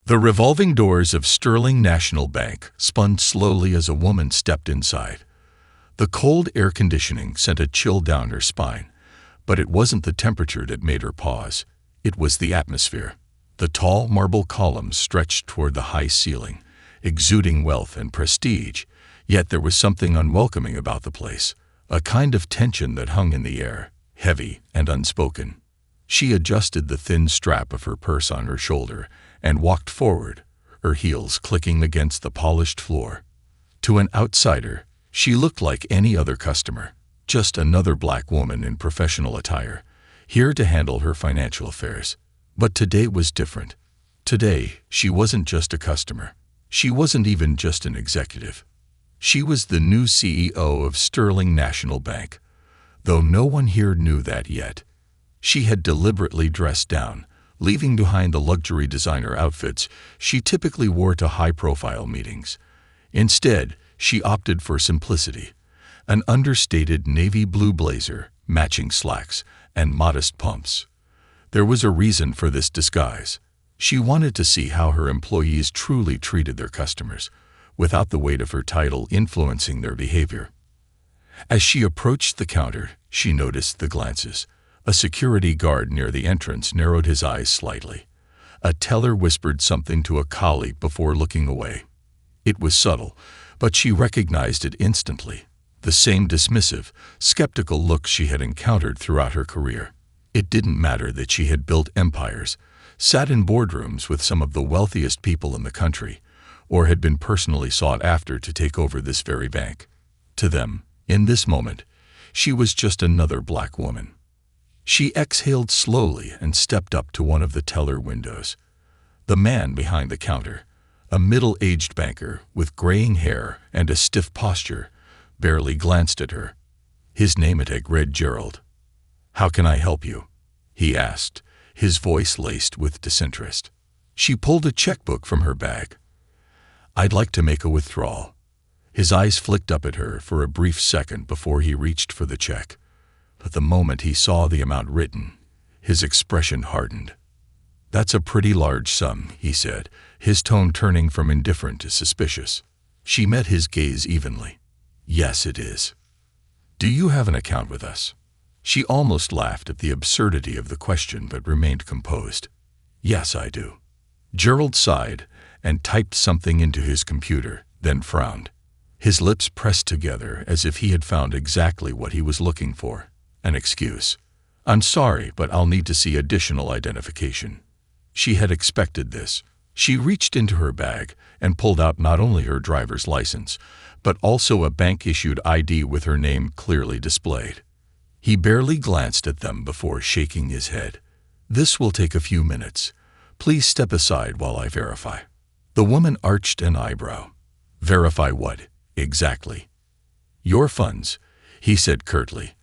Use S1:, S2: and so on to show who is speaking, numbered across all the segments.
S1: The revolving doors of Sterling National Bank spun slowly as a woman stepped inside. The cold air conditioning sent a chill down her spine, but it wasn't the temperature that made her pause. It was the atmosphere. The tall marble columns stretched toward the high ceiling, exuding wealth and prestige, yet there was something unwelcoming about the place, a kind of tension that hung in the air, heavy and unspoken. She adjusted the thin strap of her purse on her shoulder and walked forward, her heels clicking against the polished floor. To an outsider, she looked like any other customer, just another black woman in professional attire, here to handle her financial affairs. But today was different. Today, she wasn't just a customer. She wasn't even just an executive. She was the new CEO of Sterling National Bank, though no one here knew that yet. She had deliberately dressed down, leaving behind the luxury designer outfits she typically wore to high-profile meetings. Instead, she opted for simplicity, an understated navy blue blazer, matching slacks, and modest pumps. There was a reason for this disguise. She wanted to see how her employees truly treated their customers, without the weight of her title influencing their behavior. As she approached the counter, she noticed the glances. A security guard near the entrance narrowed his eyes slightly. A teller whispered something to a colleague before looking away. It was subtle, but she recognized it instantly. The same dismissive, skeptical look she had encountered throughout her career. It didn't matter that she had built empires, sat in boardrooms with some of the wealthiest people in the country, or had been personally sought after to take over this very bank. To them, in this moment, she was just another black woman. She exhaled slowly and stepped up to one of the teller windows. The man behind the counter, a middle-aged banker with graying hair and a stiff posture, barely glanced at her. His name tag read Gerald. "How can I help you?" he asked, his voice laced with disinterest. She pulled a checkbook from her bag. "I'd like to make a withdrawal." His eyes flicked up at her for a brief second before he reached for the check. But the moment he saw the amount written, his expression hardened. "That's a pretty large sum," he said, his tone turning from indifferent to suspicious. She met his gaze evenly. "Yes, it is." "Do you have an account with us?" She almost laughed at the absurdity of the question but remained composed. "Yes, I do." Gerald sighed and typed something into his computer, then frowned. His lips pressed together as if he had found exactly what he was looking for. An excuse. "I'm sorry, but I'll need to see additional identification." She had expected this. She reached into her bag and pulled out not only her driver's license, but also a bank-issued ID with her name clearly displayed. He barely glanced at them before shaking his head. "This will take a few minutes. Please step aside while I verify." The woman arched an eyebrow. "Verify what, exactly?" "Your funds," he said curtly.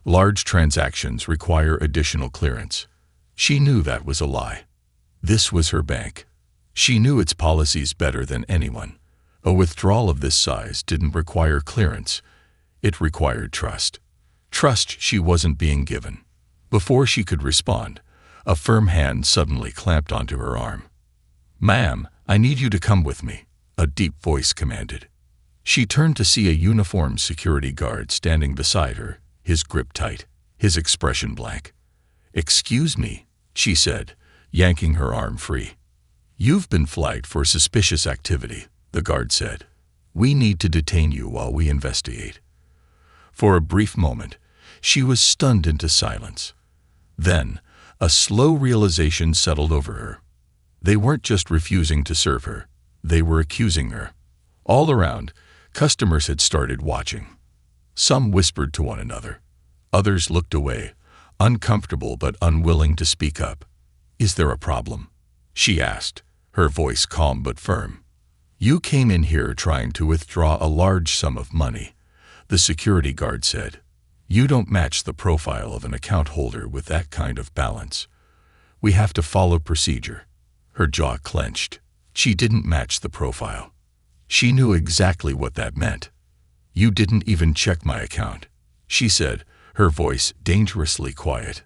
S1: "Large transactions require additional clearance." She knew that was a lie. This was her bank. She knew its policies better than anyone. A withdrawal of this size didn't require clearance. It required trust. Trust she wasn't being given. Before she could respond, a firm hand suddenly clamped onto her arm. "Ma'am, I need you to come with me," a deep voice commanded. She turned to see a uniformed security guard standing beside her, his grip tight, his expression blank. "Excuse me," she said, yanking her arm free. "You've been flagged for suspicious activity," the guard said. "We need to detain you while we investigate." For a brief moment, she was stunned into silence. Then, a slow realization settled over her. They weren't just refusing to serve her, they were accusing her. All around, customers had started watching. Some whispered to one another. Others looked away, uncomfortable but unwilling to speak up. "Is there a problem?" she asked, her voice calm but firm. "You came in here trying to withdraw a large sum of money," the security guard said. "You don't match the profile of an account holder with that kind of balance. We have to follow procedure." Her jaw clenched. She didn't match the profile. She knew exactly what that meant. "You didn't even check my account," she said, her voice dangerously quiet.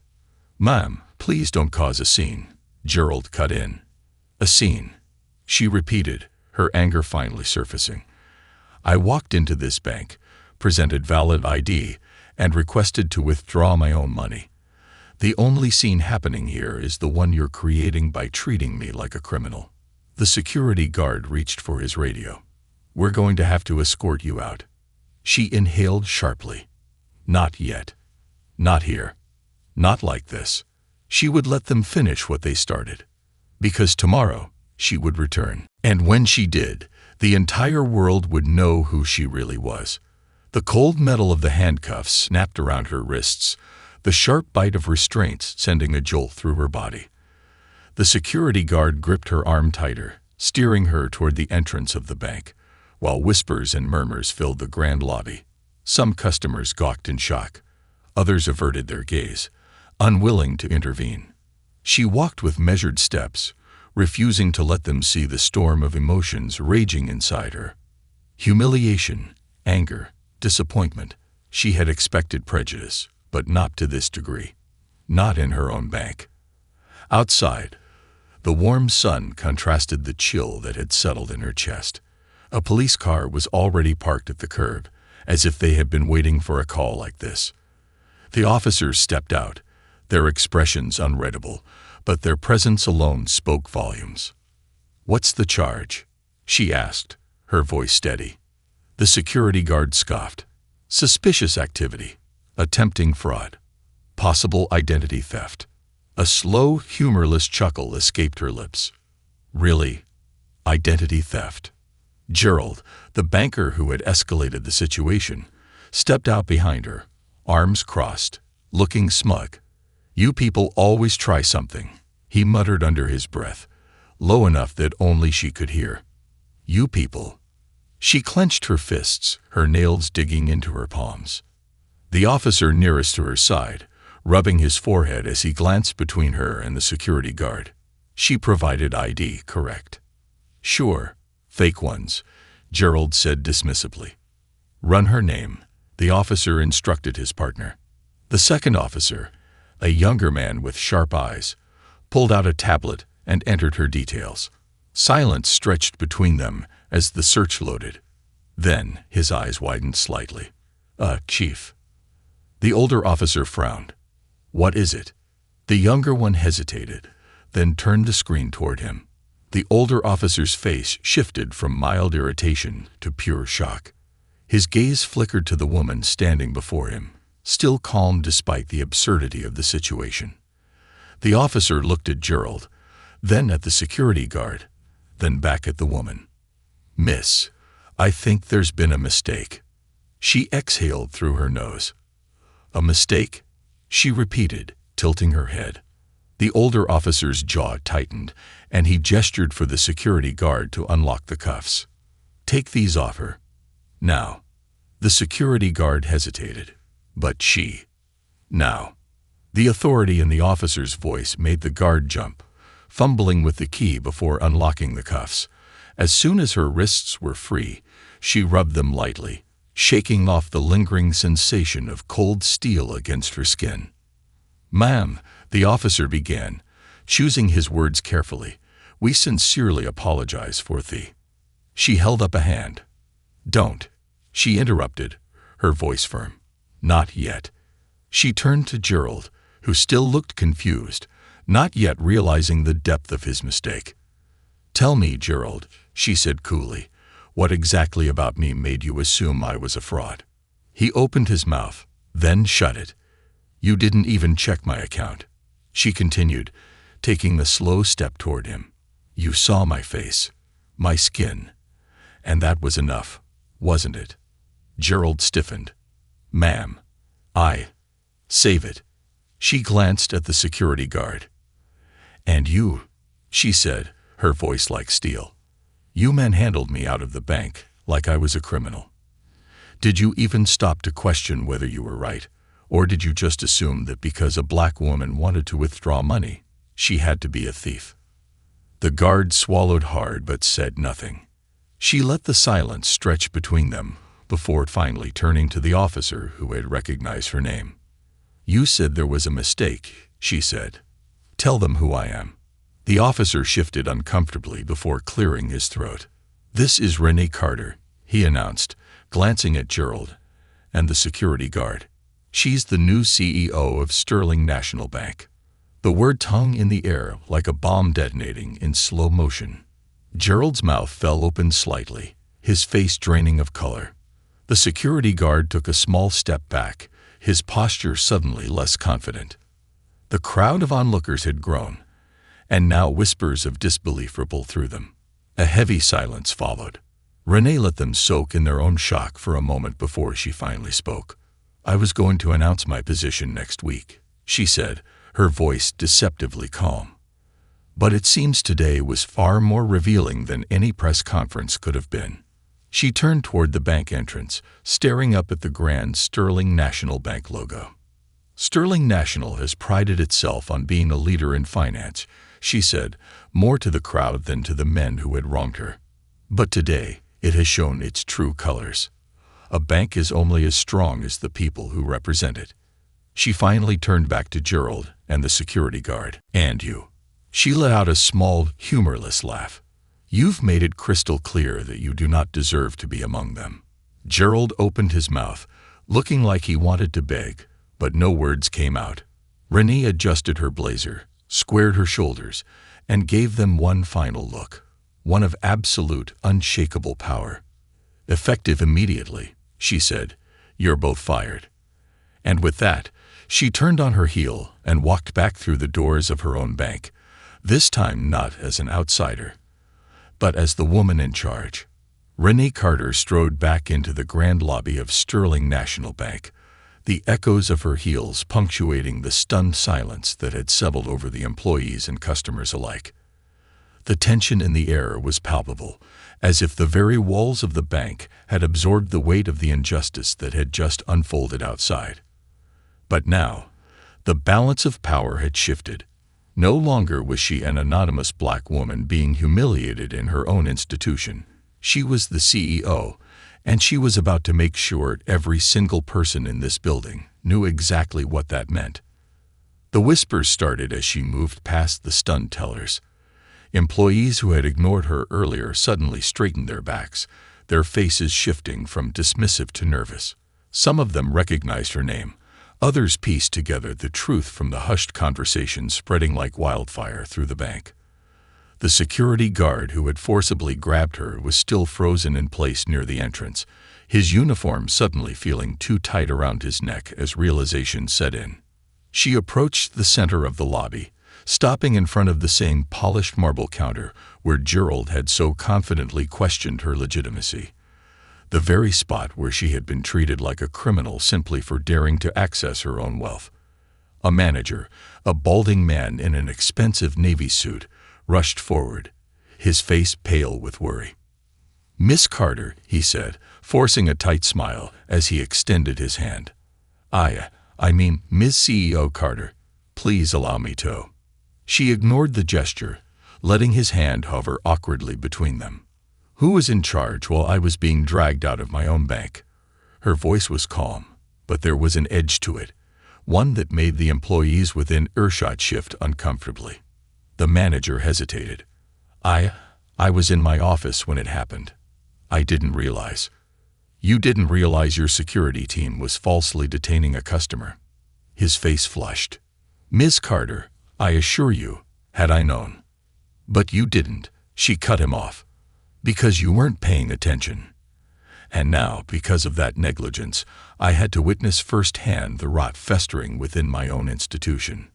S1: "Ma'am, please don't cause a scene," Gerald cut in. "A scene? she repeated, her anger finally surfacing. I walked into this bank, presented valid ID, and requested to withdraw my own money. The only scene happening here is the one you're creating by treating me like a criminal. The security guard reached for his radio. We're going to have to escort you out. She inhaled sharply. Not yet. Not here. Not like this. She would let them finish what they started. Because tomorrow, she would return. And when she did, the entire world would know who she really was. The cold metal of the handcuffs snapped around her wrists, the sharp bite of restraints sending a jolt through her body. The security guard gripped her arm tighter, steering her toward the entrance of the bank, while whispers and murmurs filled the grand lobby. Some customers gawked in shock. Others averted their gaze, unwilling to intervene. She walked with measured steps, refusing to let them see the storm of emotions raging inside her. Humiliation, anger, disappointment. She had expected prejudice, but not to this degree. Not in her own bank. Outside, the warm sun contrasted the chill that had settled in her chest. A police car was already parked at the curb, as if they had been waiting for a call like this. The officers stepped out, their expressions unreadable, but their presence alone spoke volumes. "What's the charge?" she asked, her voice steady. The security guard scoffed. "Suspicious activity, attempting fraud, possible identity theft." A slow, humorless chuckle escaped her lips. "Really? Identity theft?" Gerald, the banker who had escalated the situation, stepped out behind her, arms crossed, looking smug. "You people always try something," he muttered under his breath, low enough that only she could hear. "You people." She clenched her fists, her nails digging into her palms. The officer nearest to her side, rubbing his forehead as he glanced between her and the security guard. "She provided ID, correct?" "Sure, fake ones," Gerald said dismissively. "Run her name," the officer instructed his partner. The second officer, a younger man with sharp eyes, pulled out a tablet and entered her details. Silence stretched between them as the search loaded. Then his eyes widened slightly. Chief." The older officer frowned. "What is it?" The younger one hesitated, then turned the screen toward him. The older officer's face shifted from mild irritation to pure shock. His gaze flickered to the woman standing before him, still calm despite the absurdity of the situation. The officer looked at Gerald, then at the security guard, then back at the woman. "Miss, I think there's been a mistake." She exhaled through her nose. "A mistake?" she repeated, tilting her head. The older officer's jaw tightened, and he gestured for the security guard to unlock the cuffs. "Take these off her. Now." The security guard hesitated. "But she." "Now." The authority in the officer's voice made the guard jump, fumbling with the key before unlocking the cuffs. As soon as her wrists were free, she rubbed them lightly, shaking off the lingering sensation of cold steel against her skin. "Ma'am," the officer began, choosing his words carefully, "we sincerely apologize for the—" She held up a hand. "Don't," she interrupted, her voice firm. "Not yet." She turned to Gerald, who still looked confused, not yet realizing the depth of his mistake. "Tell me, Gerald," she said coolly, "what exactly about me made you assume I was a fraud?" He opened his mouth, then shut it. "You didn't even check my account," she continued, taking a slow step toward him. "You saw my face, my skin, and that was enough, wasn't it?" Gerald stiffened. "Ma'am, save it." She glanced at the security guard. "And you," she said, her voice like steel. "You manhandled me out of the bank like I was a criminal. Did you even stop to question whether you were right, or did you just assume that because a black woman wanted to withdraw money, she had to be a thief?" The guard swallowed hard but said nothing. She let the silence stretch between them before finally turning to the officer who had recognized her name. "You said there was a mistake," she said. "Tell them who I am." The officer shifted uncomfortably before clearing his throat. "This is Renee Carter," he announced, glancing at Gerald and the security guard. "She's the new CEO of Sterling National Bank." The word hung in the air like a bomb detonating in slow motion. Gerald's mouth fell open slightly, his face draining of color. The security guard took a small step back, his posture suddenly less confident. The crowd of onlookers had grown, and now whispers of disbelief rippled through them. A heavy silence followed. Renee let them soak in their own shock for a moment before she finally spoke. "I was going to announce my position next week," she said, her voice deceptively calm. "But it seems today was far more revealing than any press conference could have been." She turned toward the bank entrance, staring up at the grand Sterling National Bank logo. "Sterling National has prided itself on being a leader in finance," she said, more to the crowd than to the men who had wronged her. "But today, it has shown its true colors. A bank is only as strong as the people who represent it." She finally turned back to Gerald and the security guard. "And you." She let out a small, humorless laugh. "You've made it crystal clear that you do not deserve to be among them." Gerald opened his mouth, looking like he wanted to beg, but no words came out. Renee adjusted her blazer, squared her shoulders, and gave them one final look, one of absolute, unshakable power. "Effective immediately," she said. "You're both fired." And with that, she turned on her heel and walked back through the doors of her own bank, this time not as an outsider, but as the woman in charge. Renee Carter strode back into the grand lobby of Sterling National Bank, the echoes of her heels punctuating the stunned silence that had settled over the employees and customers alike. The tension in the air was palpable, as if the very walls of the bank had absorbed the weight of the injustice that had just unfolded outside. But now, the balance of power had shifted. No longer was she an anonymous black woman being humiliated in her own institution. She was the CEO, and she was about to make sure every single person in this building knew exactly what that meant. The whispers started as she moved past the stunned tellers. Employees who had ignored her earlier suddenly straightened their backs, their faces shifting from dismissive to nervous. Some of them recognized her name. Others pieced together the truth from the hushed conversation spreading like wildfire through the bank. The security guard who had forcibly grabbed her was still frozen in place near the entrance, his uniform suddenly feeling too tight around his neck as realization set in. She approached the center of the lobby, stopping in front of the same polished marble counter where Gerald had so confidently questioned her legitimacy. The very spot where she had been treated like a criminal simply for daring to access her own wealth. A manager, a balding man in an expensive navy suit, rushed forward, his face pale with worry. "Miss Carter," he said, forcing a tight smile as he extended his hand. I mean, Ms. CEO Carter, please allow me to." She ignored the gesture, letting his hand hover awkwardly between them. "Who was in charge while I was being dragged out of my own bank?" Her voice was calm, but there was an edge to it, one that made the employees within earshot shift uncomfortably. The manager hesitated. I was in my office when it happened. I didn't realize." "You didn't realize your security team was falsely detaining a customer?" His face flushed. "Ms. Carter, I assure you, had I known." "But you didn't," she cut him off. "Because you weren't paying attention. And now, because of that negligence, I had to witness firsthand the rot festering within my own institution."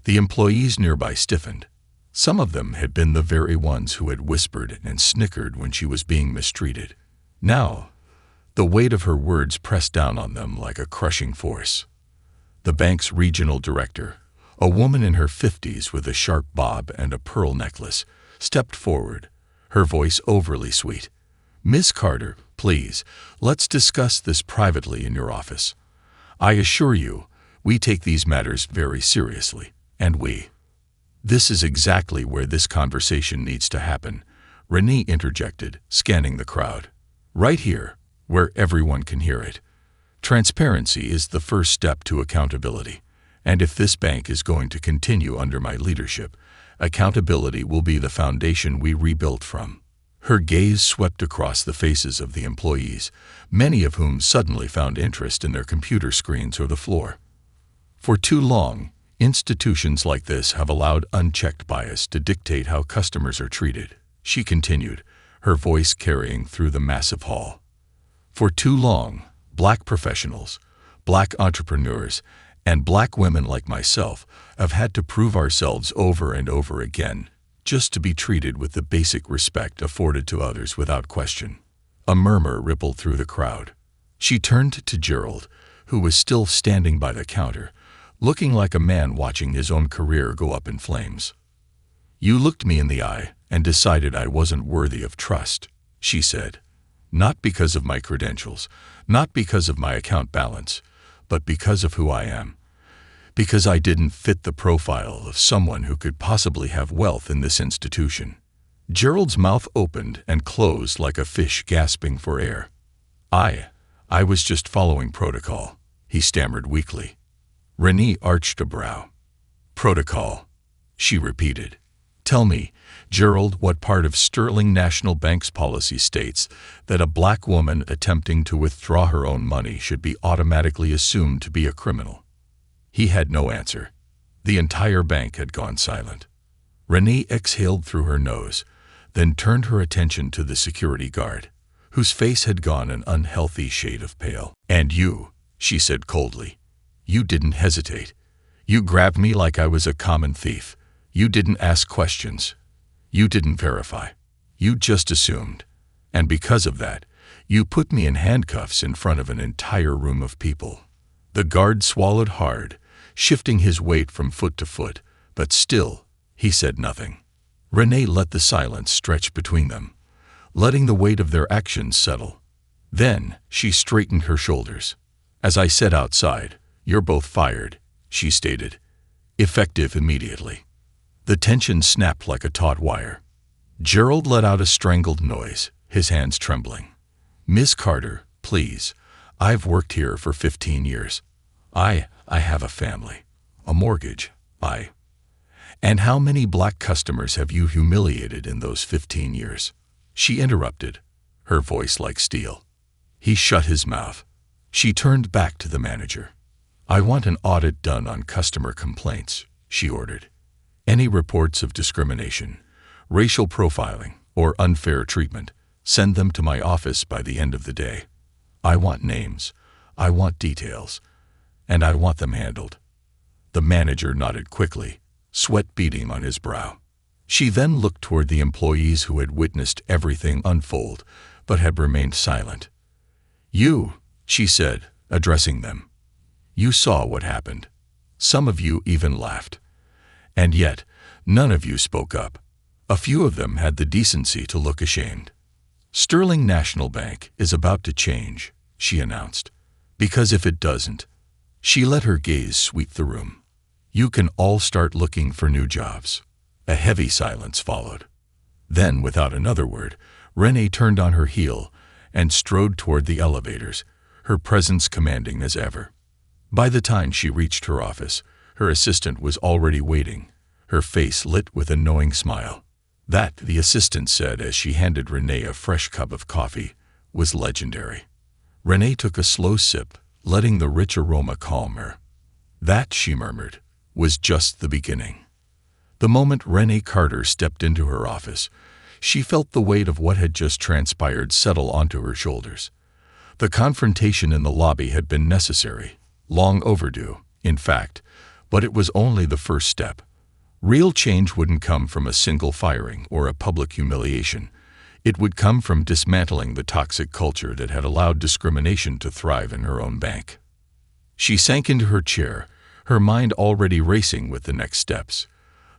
S1: The employees nearby stiffened. Some of them had been the very ones who had whispered and snickered when she was being mistreated. Now, the weight of her words pressed down on them like a crushing force. The bank's regional director, a woman in her 50s with a sharp bob and a pearl necklace, stepped forward, her voice overly sweet. "Miss Carter, please, let's discuss this privately in your office. I assure you, we take these matters very seriously, and This is exactly where this conversation needs to happen," Renee interjected, scanning the crowd. "Right here, where everyone can hear it. Transparency is the first step to accountability, and if this bank is going to continue under my leadership, Accountability will be the foundation we rebuilt from." Her gaze swept across the faces of the employees, many of whom suddenly found interest in their computer screens or the floor. For too long, institutions like this have allowed unchecked bias to dictate how customers are treated, she continued, her voice carrying through the massive hall. For too long, Black professionals, Black entrepreneurs, and Black women like myself have had to prove ourselves over and over again, just to be treated with the basic respect afforded to others without question. A murmur rippled through the crowd. She turned to Gerald, who was still standing by the counter, looking like a man watching his own career go up in flames. "You looked me in the eye and decided I wasn't worthy of trust," she said. "Not because of my credentials, not because of my account balance, but because of who I am. Because I didn't fit the profile of someone who could possibly have wealth in this institution." Gerald's mouth opened and closed like a fish gasping for air. I was just following protocol," he stammered weakly. Renee arched a brow. "Protocol," she repeated. "Tell me, Gerald, what part of Sterling National Bank's policy states that a Black woman attempting to withdraw her own money should be automatically assumed to be a criminal?" He had no answer. The entire bank had gone silent. Renee exhaled through her nose, then turned her attention to the security guard, whose face had gone an unhealthy shade of pale. "And you," she said coldly. "You didn't hesitate. You grabbed me like I was a common thief. You didn't ask questions. You didn't verify. You just assumed. And because of that, you put me in handcuffs in front of an entire room of people." The guard swallowed hard, shifting his weight from foot to foot, but still, he said nothing. Renee let the silence stretch between them, letting the weight of their actions settle. Then she straightened her shoulders. "As I said outside, you're both fired," she stated, "effective immediately." The tension snapped like a taut wire. Gerald let out a strangled noise, his hands trembling. "Miss Carter, please. I've worked here for 15 years. I have a family, a mortgage, And how many Black customers have you humiliated in those 15 years? She interrupted, her voice like steel. He shut his mouth. She turned back to the manager. "I want an audit done on customer complaints," she ordered. "Any reports of discrimination, racial profiling, or unfair treatment, send them to my office by the end of the day. I want names, I want details, and I want them handled." The manager nodded quickly, sweat beading on his brow. She then looked toward the employees who had witnessed everything unfold, but had remained silent. "You," she said, addressing them. "You saw what happened. Some of you even laughed. And yet, none of you spoke up. A few of them had the decency to look ashamed. Sterling National Bank is about to change," she announced. "Because if it doesn't," she let her gaze sweep the room, "you can all start looking for new jobs." A heavy silence followed. Then, without another word, Renee turned on her heel and strode toward the elevators, her presence commanding as ever. By the time she reached her office, her assistant was already waiting, her face lit with a knowing smile. That, the assistant said as she handed Renee a fresh cup of coffee, was legendary. Renee took a slow sip, letting the rich aroma calm her. That, she murmured, was just the beginning. The moment Renee Carter stepped into her office, she felt the weight of what had just transpired settle onto her shoulders. The confrontation in the lobby had been necessary, long overdue, in fact, but it was only the first step. Real change wouldn't come from a single firing or a public humiliation. It would come from dismantling the toxic culture that had allowed discrimination to thrive in her own bank. She sank into her chair, her mind already racing with the next steps.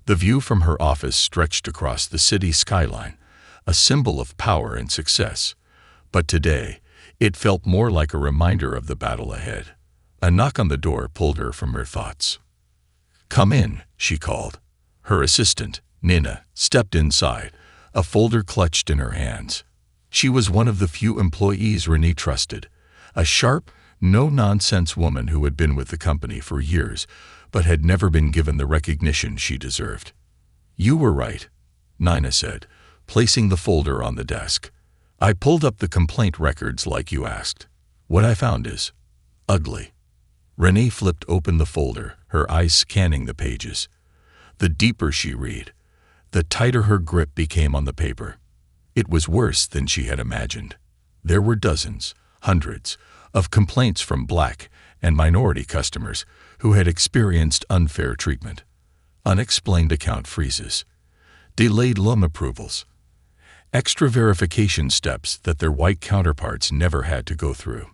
S1: The view from her office stretched across the city skyline, a symbol of power and success. But today, it felt more like a reminder of the battle ahead. A knock on the door pulled her from her thoughts. "Come in," she called. Her assistant, Nina, stepped inside, a folder clutched in her hands. She was one of the few employees Renee trusted, a sharp, no-nonsense woman who had been with the company for years, but had never been given the recognition she deserved. You were right, Nina said, placing the folder on the desk. I pulled up the complaint records like you asked. What I found is ugly. Renee flipped open the folder, her eyes scanning the pages. The deeper she read, the tighter her grip became on the paper. It was worse than she had imagined. There were dozens, hundreds, of complaints from Black and minority customers who had experienced unfair treatment, unexplained account freezes, delayed loan approvals, extra verification steps that their white counterparts never had to go through.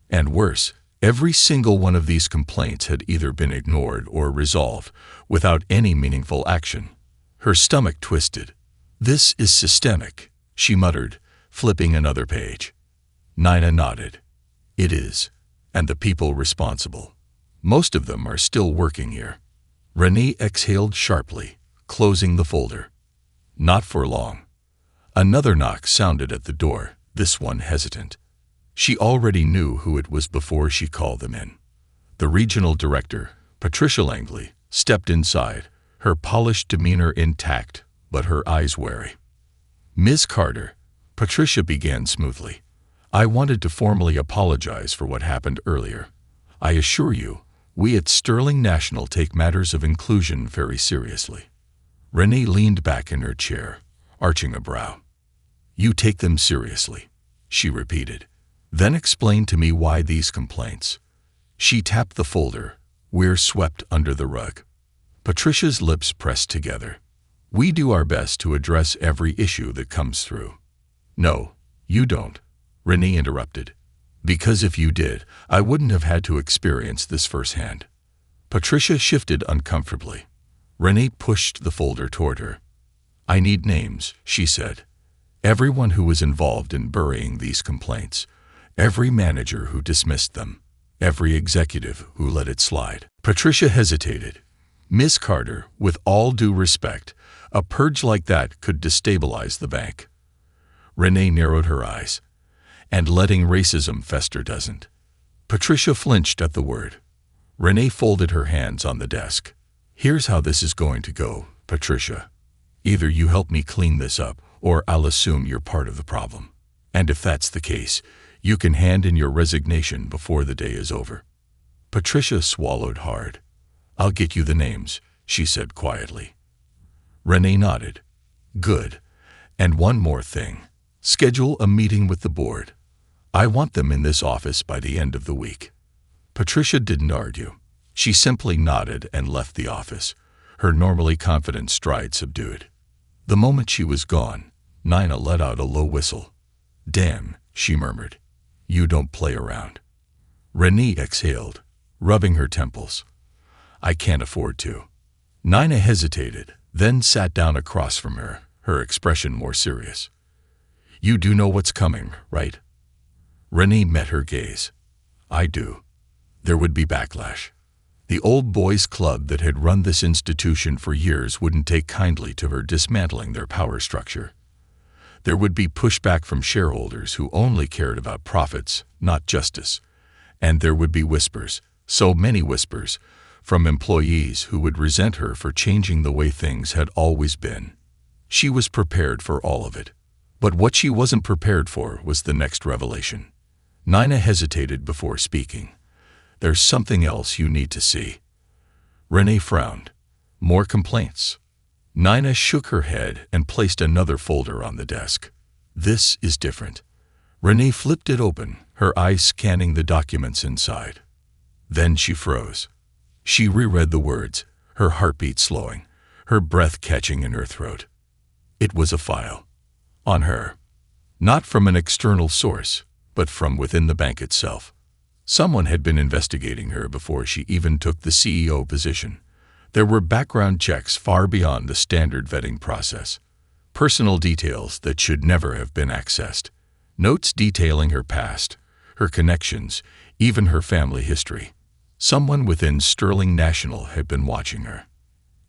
S1: And worse, every single one of these complaints had either been ignored or resolved without any meaningful action. Her stomach twisted. This is systemic, she muttered, flipping another page. Nina nodded. It is, and the people responsible. Most of them are still working here. Renee exhaled sharply, closing the folder. Not for long. Another knock sounded at the door, this one hesitant. She already knew who it was before she called them in. The regional director, Patricia Langley, stepped inside, her polished demeanor intact, but her eyes wary. Ms. Carter, Patricia began smoothly. I wanted to formally apologize for what happened earlier. I assure you, we at Sterling National take matters of inclusion very seriously. Renee leaned back in her chair, arching a brow. You take them seriously, she repeated. Then explain to me why these complaints. She tapped the folder. We're swept under the rug. Patricia's lips pressed together. We do our best to address every issue that comes through. No, you don't, Renee interrupted. Because if you did, I wouldn't have had to experience this firsthand. Patricia shifted uncomfortably. Renee pushed the folder toward her. I need names, she said. Everyone who was involved in burying these complaints. Every manager who dismissed them. Every executive who let it slide. Patricia hesitated. Ms. Carter, with all due respect, a purge like that could destabilize the bank. Renee narrowed her eyes. And letting racism fester doesn't. Patricia flinched at the word. Renee folded her hands on the desk. Here's how this is going to go, Patricia. Either you help me clean this up, or I'll assume you're part of the problem. And if that's the case, you can hand in your resignation before the day is over. Patricia swallowed hard. I'll get you the names, she said quietly. Renee nodded. Good. And one more thing. Schedule a meeting with the board. I want them in this office by the end of the week. Patricia didn't argue. She simply nodded and left the office, her normally confident stride subdued. The moment she was gone, Nina let out a low whistle. Damn, she murmured. You don't play around. Renee exhaled, rubbing her temples. I can't afford to. Nina hesitated, then sat down across from her expression more serious. You do know what's coming, right? Renee met her gaze. I do. There would be backlash. The old boys club that had run this institution for years wouldn't take kindly to her dismantling their power structure. There would be pushback from shareholders who only cared about profits, not justice. And there would be whispers, so many whispers, from employees who would resent her for changing the way things had always been. She was prepared for all of it. But what she wasn't prepared for was the next revelation. Nina hesitated before speaking. There's something else you need to see. Renee frowned. More complaints. Nina shook her head and placed another folder on the desk. This is different. Renee flipped it open, her eyes scanning the documents inside. Then she froze. She reread the words, her heartbeat slowing, her breath catching in her throat. It was a file. On her. Not from an external source, but from within the bank itself. Someone had been investigating her before she even took the CEO position. There were background checks far beyond the standard vetting process. Personal details that should never have been accessed. Notes detailing her past, her connections, even her family history. Someone within Sterling National had been watching her,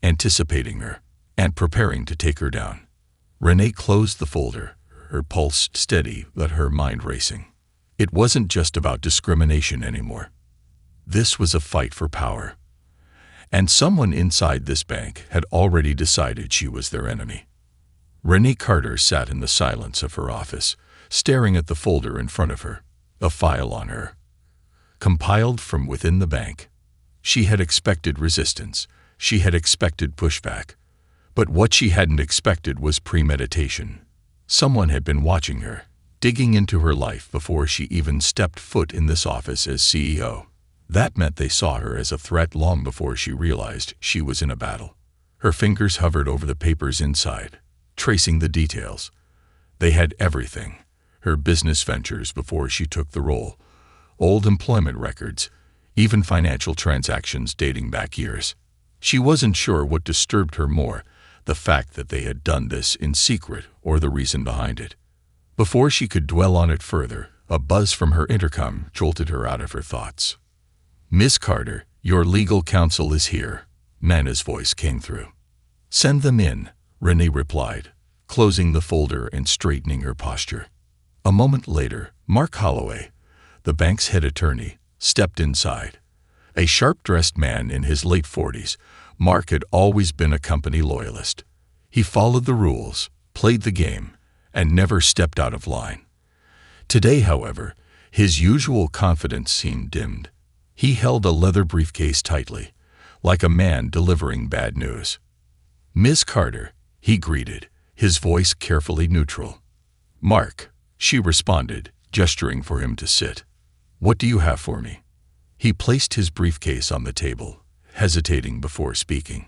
S1: anticipating her, and preparing to take her down. Renee closed the folder, her pulse steady but her mind racing. It wasn't just about discrimination anymore. This was a fight for power. And someone inside this bank had already decided she was their enemy. Renee Carter sat in the silence of her office, staring at the folder in front of her, a file on her. Compiled from within the bank. She had expected resistance. She had expected pushback. But what she hadn't expected was premeditation. Someone had been watching her, digging into her life before she even stepped foot in this office as CEO. That meant they saw her as a threat long before she realized she was in a battle. Her fingers hovered over the papers inside, tracing the details. They had everything. Her business ventures before she took the role, old employment records, even financial transactions dating back years. She wasn't sure what disturbed her more, the fact that they had done this in secret or the reason behind it. Before she could dwell on it further, a buzz from her intercom jolted her out of her thoughts. "Miss Carter, your legal counsel is here," Mana's voice came through. "Send them in," Renee replied, closing the folder and straightening her posture. A moment later, Mark Holloway, the bank's head attorney, stepped inside. A sharp-dressed man in his late 40s, Mark had always been a company loyalist. He followed the rules, played the game, and never stepped out of line. Today, however, his usual confidence seemed dimmed. He held a leather briefcase tightly, like a man delivering bad news. "Miss Carter," he greeted, his voice carefully neutral. "Mark," she responded, gesturing for him to sit. "What do you have for me?" He placed his briefcase on the table, hesitating before speaking.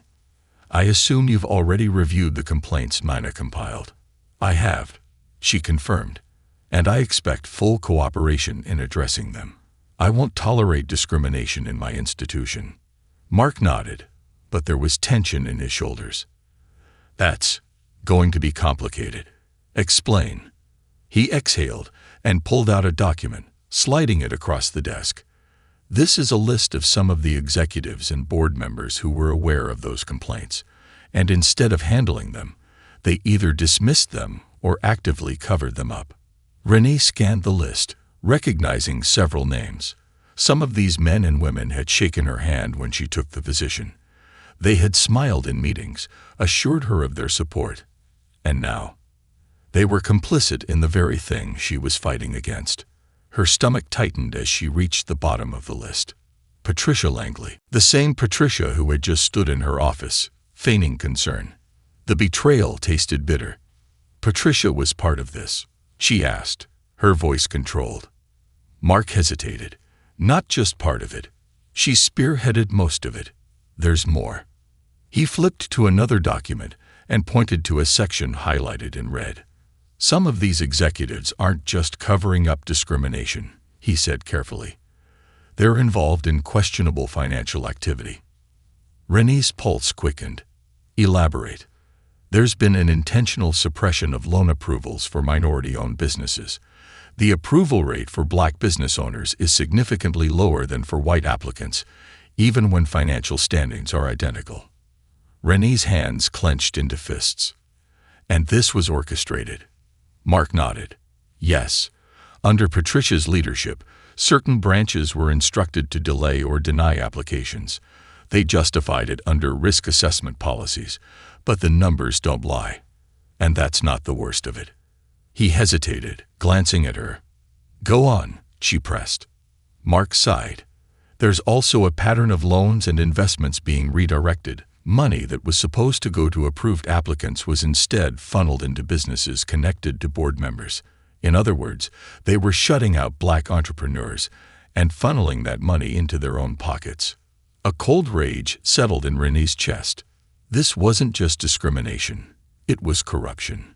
S1: "I assume you've already reviewed the complaints Mina compiled." "I have," she confirmed, "and I expect full cooperation in addressing them. I won't tolerate discrimination in my institution." Mark nodded, but there was tension in his shoulders. "That's going to be complicated. Explain." He exhaled and pulled out a document, sliding it across the desk. "This is a list of some of the executives and board members who were aware of those complaints, and instead of handling them, they either dismissed them or actively covered them up." Renee scanned the list, recognizing several names. Some of these men and women had shaken her hand when she took the position. They had smiled in meetings, assured her of their support. And now, they were complicit in the very thing she was fighting against. Her stomach tightened as she reached the bottom of the list. Patricia Langley, the same Patricia who had just stood in her office, feigning concern. The betrayal tasted bitter. "Patricia was part of this?" she asked, her voice controlled. Mark hesitated. "Not just part of it. She spearheaded most of it. There's more." He flipped to another document and pointed to a section highlighted in red. "Some of these executives aren't just covering up discrimination," he said carefully. "They're involved in questionable financial activity." Renee's pulse quickened. "Elaborate." "There's been an intentional suppression of loan approvals for minority-owned businesses. The approval rate for black business owners is significantly lower than for white applicants, even when financial standings are identical." Renee's hands clenched into fists. "And this was orchestrated?" Mark nodded. "Yes. Under Patricia's leadership, certain branches were instructed to delay or deny applications. They justified it under risk assessment policies, but the numbers don't lie. And that's not the worst of it." He hesitated, glancing at her. "Go on," she pressed. Mark sighed. "There's also a pattern of loans and investments being redirected. Money that was supposed to go to approved applicants was instead funneled into businesses connected to board members. In other words, they were shutting out black entrepreneurs and funneling that money into their own pockets." A cold rage settled in Renee's chest. This wasn't just discrimination. It was corruption.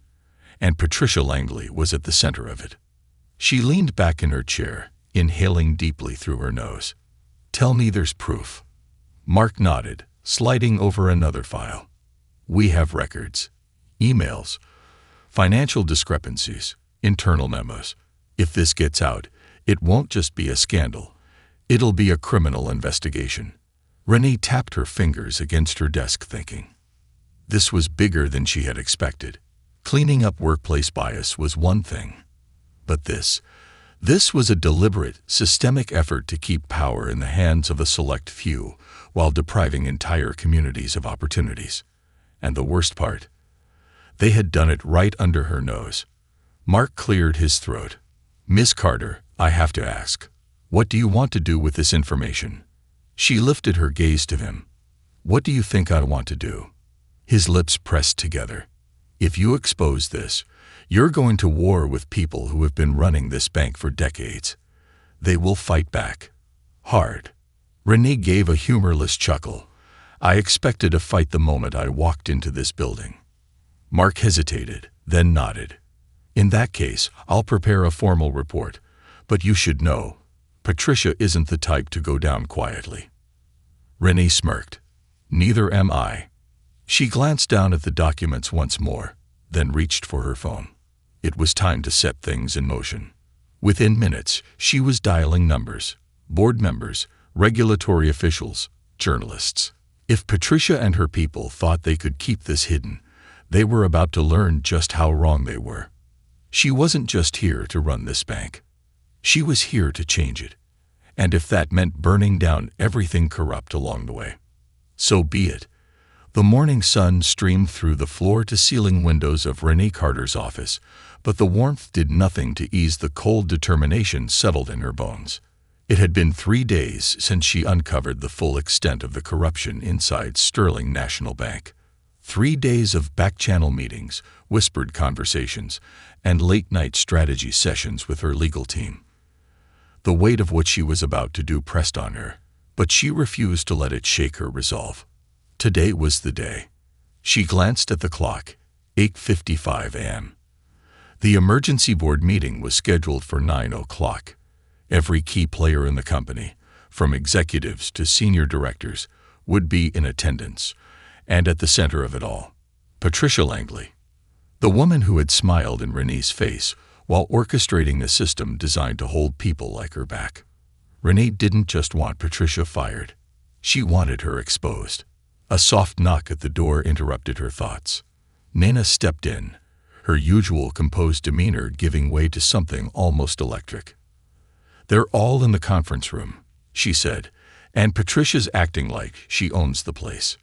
S1: And Patricia Langley was at the center of it. She leaned back in her chair, inhaling deeply through her nose. "Tell me there's proof." Mark nodded, sliding over another file. "We have records, emails, financial discrepancies, internal memos. If this gets out, it won't just be a scandal. It'll be a criminal investigation." Renee tapped her fingers against her desk, thinking. This was bigger than she had expected. Cleaning up workplace bias was one thing. But this This was a deliberate, systemic effort to keep power in the hands of a select few while depriving entire communities of opportunities. And the worst part, they had done it right under her nose. Mark cleared his throat. "Miss Carter, I have to ask, what do you want to do with this information?" She lifted her gaze to him. "What do you think I want to do?" His lips pressed together. "If you expose this, you're going to war with people who have been running this bank for decades. They will fight back. Hard." Renee gave a humorless chuckle. "I expected a fight the moment I walked into this building." Mark hesitated, then nodded. "In that case, I'll prepare a formal report. But you should know, Patricia isn't the type to go down quietly." Renee smirked. "Neither am I." She glanced down at the documents once more, then reached for her phone. It was time to set things in motion. Within minutes, she was dialing numbers, board members, regulatory officials, journalists. If Patricia and her people thought they could keep this hidden, they were about to learn just how wrong they were. She wasn't just here to run this bank. She was here to change it. And if that meant burning down everything corrupt along the way, so be it. The morning sun streamed through the floor-to-ceiling windows of Renee Carter's office, but the warmth did nothing to ease the cold determination settled in her bones. It had been 3 days since she uncovered the full extent of the corruption inside Sterling National Bank. 3 days of back-channel meetings, whispered conversations, and late-night strategy sessions with her legal team. The weight of what she was about to do pressed on her, but she refused to let it shake her resolve. Today was the day. She glanced at the clock, 8:55 a.m. The emergency board meeting was scheduled for 9 o'clock. Every key player in the company, from executives to senior directors, would be in attendance, and at the center of it all, Patricia Langley, the woman who had smiled in Renee's face while orchestrating the system designed to hold people like her back. Renee didn't just want Patricia fired. She wanted her exposed. A soft knock at the door interrupted her thoughts. Nana stepped in, her usual composed demeanor giving way to something almost electric. "They're all in the conference room," she said, "and Patricia's acting like she owns the place."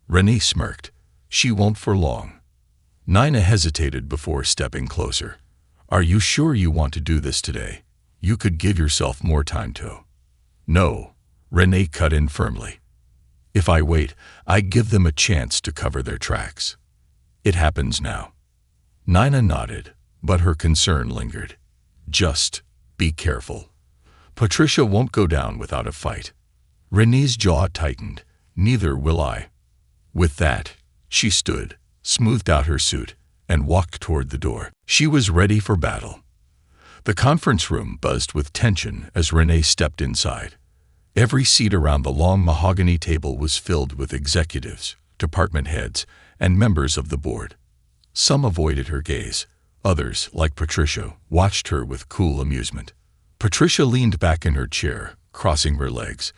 S1: Renee smirked. "She won't for long." Nina hesitated before stepping closer. "Are you sure you want to do this today? You could give yourself more time to." "No," Renee cut in firmly. "If I wait, I give them a chance to cover their tracks. It happens now." Nina nodded, but her concern lingered. "Just be careful. Patricia won't go down without a fight." Renee's jaw tightened. "Neither will I." With that, she stood, smoothed out her suit, and walked toward the door. She was ready for battle. The conference room buzzed with tension as Renee stepped inside. Every seat around the long mahogany table was filled with executives, department heads, and members of the board. Some avoided her gaze. Others, like Patricia, watched her with cool amusement. Patricia leaned back in her chair, crossing her legs.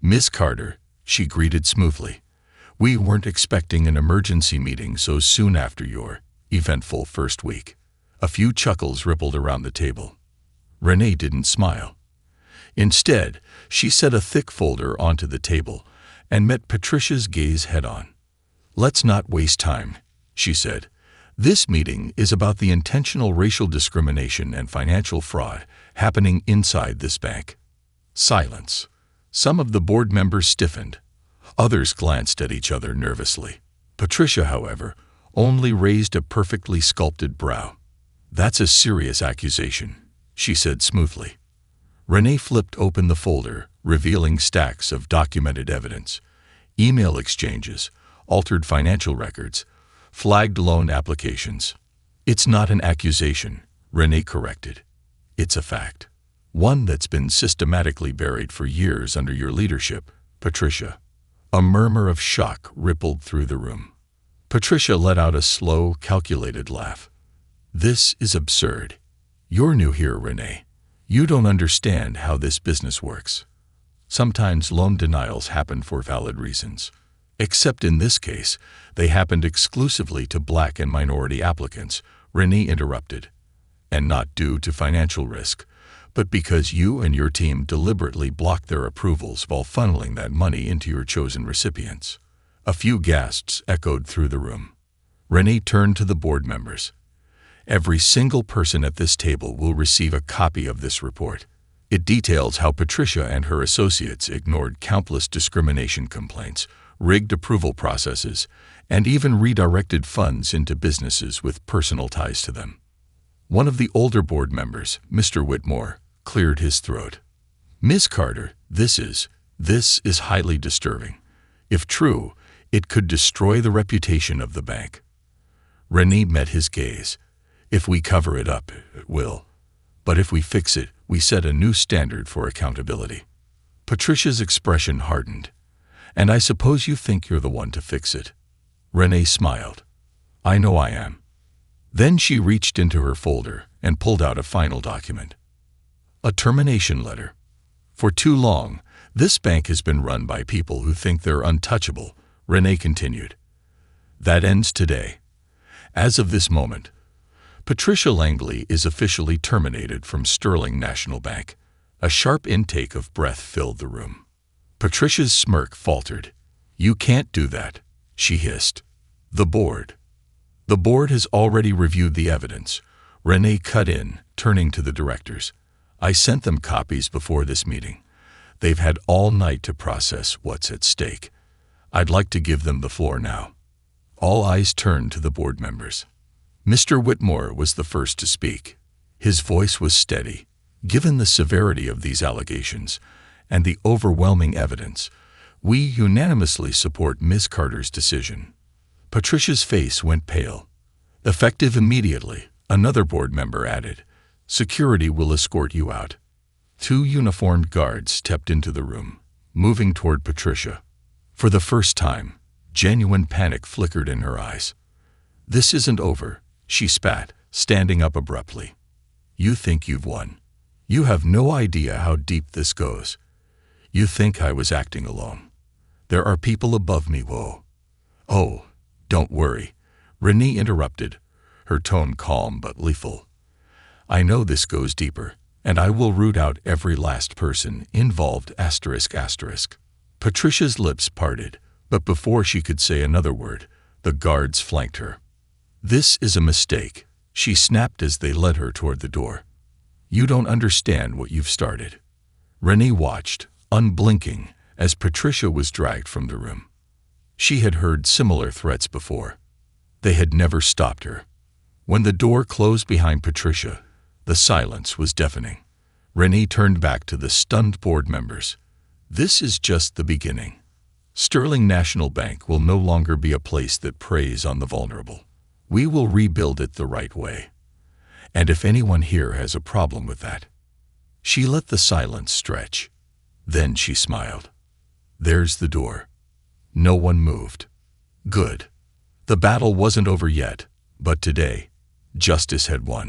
S1: "Miss Carter," she greeted smoothly. "We weren't expecting an emergency meeting so soon after your eventful first week." A few chuckles rippled around the table. Renee didn't smile. Instead, she set a thick folder onto the table and met Patricia's gaze head-on. "Let's not waste time," she said. "This meeting is about the intentional racial discrimination and financial fraud happening inside this bank." Silence. Some of the board members stiffened. Others glanced at each other nervously. Patricia, however, only raised a perfectly sculpted brow. "That's a serious accusation," she said smoothly. Renee flipped open the folder, revealing stacks of documented evidence, email exchanges, altered financial records, flagged loan applications. "It's not an accusation," Renee corrected. "It's a fact. One that's been systematically buried for years under your leadership, Patricia." A murmur of shock rippled through the room. Patricia let out a slow, calculated laugh. "This is absurd. You're new here, Renee. You don't understand how this business works. Sometimes loan denials happen for valid reasons. Except in this case, they happened exclusively to Black and minority applicants," Renee interrupted. "And not due to financial risk, but because you and your team deliberately blocked their approvals while funneling that money into your chosen recipients. A few gasps echoed through the room. Renee turned to the board members. Every single person at this table will receive a copy of this report. It details how Patricia and her associates ignored countless discrimination complaints, rigged approval processes, and even redirected funds into businesses with personal ties to them. One of the older board members, Mr. Whitmore, cleared his throat. Ms. Carter, this is highly disturbing. If true, it could destroy the reputation of the bank. Renee met his gaze. If we cover it up, it will. But if we fix it, we set a new standard for accountability. Patricia's expression hardened. And I suppose you think you're the one to fix it. Renee smiled. I know I am. Then she reached into her folder and pulled out a final document. A termination letter. For too long, this bank has been run by people who think they're untouchable, Renee continued. That ends today. As of this moment, Patricia Langley is officially terminated from Sterling National Bank. A sharp intake of breath filled the room. Patricia's smirk faltered. You can't do that, she hissed. The board has already reviewed the evidence. Renee cut in, turning to the directors. I sent them copies before this meeting. They've had all night to process what's at stake. I'd like to give them the floor now. All eyes turned to the board members. Mr. Whitmore was the first to speak. His voice was steady. Given the severity of these allegations and the overwhelming evidence, we unanimously support Ms. Carter's decision. Patricia's face went pale. Effective immediately, another board member added, security will escort you out. 2 uniformed guards stepped into the room, moving toward Patricia. For the first time, genuine panic flickered in her eyes. This isn't over, she spat, standing up abruptly. You think you've won. You have no idea how deep this goes. You think I was acting alone. There are people above me, whoa. Oh, don't worry, Renee interrupted, her tone calm but lethal. I know this goes deeper, and I will root out every last person involved ***. Patricia's lips parted, but before she could say another word, the guards flanked her. This is a mistake, she snapped as they led her toward the door. You don't understand what you've started. Renee watched, unblinking, as Patricia was dragged from the room. She had heard similar threats before. They had never stopped her. When the door closed behind Patricia, the silence was deafening. Renee turned back to the stunned board members. This is just the beginning. Sterling National Bank will no longer be a place that preys on the vulnerable. We will rebuild it the right way. And if anyone here has a problem with that. She let the silence stretch. Then she smiled. There's the door. No one moved. Good. The battle wasn't over yet, but today, justice had won.